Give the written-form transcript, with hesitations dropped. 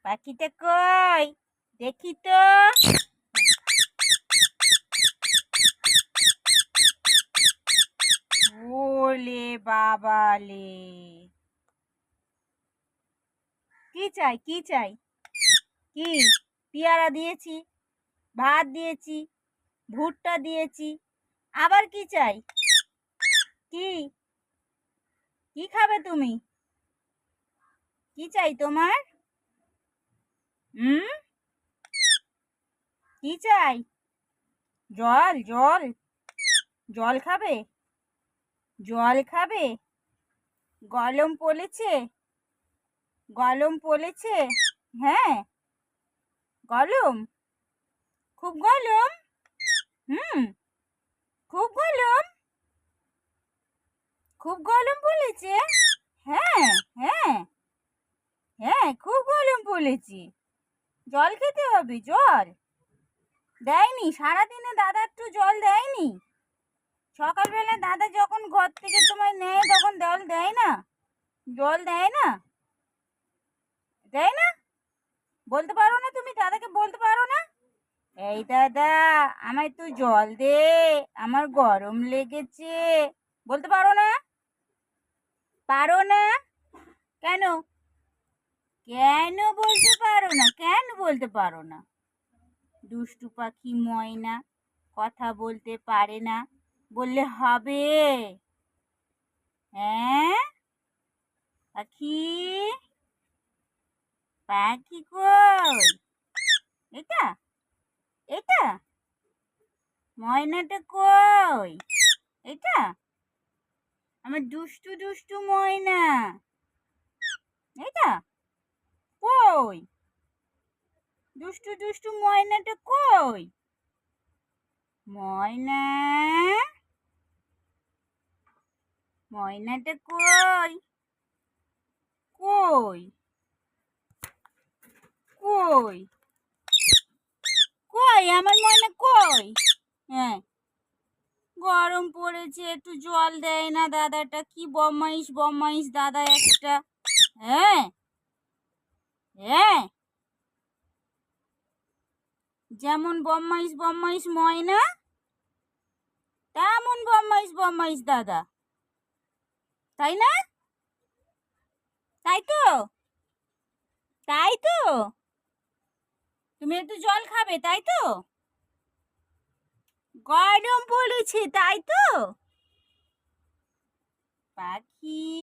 পাখিটা কই দেখি তো। ওলে বাবালে, কি চাই কি চাই? কি? পেয়ারা দিয়েছি, ভাত দিয়েছি, ভুট্টা দিয়েছি, আবার কি চাই? কি? কি খাবে তুমি? কি চাই তোমার? হুম, কি চাই? জল জল জল খাবে? জল খাবে? গরম পড়েছে? গরম পড়েছে? হ্যাঁ, গরম, খুব গরম। হুম, খুব গরম, খুব গরম পড়েছে। হ্যাঁ, হ্যাঁ, হ্যাঁ, খুব গরম পড়েছে। জল খেতে হবে, জল দেয়নি সারাদিনে দাদা, একটু জল দেয়নি? সকালবেলা দাদা যখন ঘর থেকে তোমায় নেয় তখন জল দেয় না? জল দেয় না? দেয় না? বলতে পারো না তুমি? দাদাকে বলতে পারো না? এই দাদা, আমায় একটু জল দে, আমার গরম লেগেছে। বলতে পারো না? পারো না? কেন? কেন বলতে পারো না? কেন বলতে পারো না? দুষ্টু পাখি ময়না, কথা বলতে পারে না, বললে হবে? হ্যাঁ, পাখি, পাখি কই? এটা, এটা ময়নাটা কই? এটা আমার দুষ্টু দুষ্টু ময়না। এটা কই? দুষ্টু দুষ্টু ময়নাটা কই? ময়না, ময়নাটা কই? কই? কই? কই আমার ময়না কই? হ্যাঁ, গরম পড়েছে, একটু জল দেয় না দাদাটা, কি বদমাইশ বদমাইশ দাদা একটা। হ্যাঁ, হ্যাঁ, যেমন বদমাইশ বদমাইশ ময়না, তেমন বদমাইশ বদমাইশ দাদা, তাই না? তাই তো, তাই তো, তুমি একটু জল খাবে তাই তো? গরম পড়েছে তাই তো? পাখি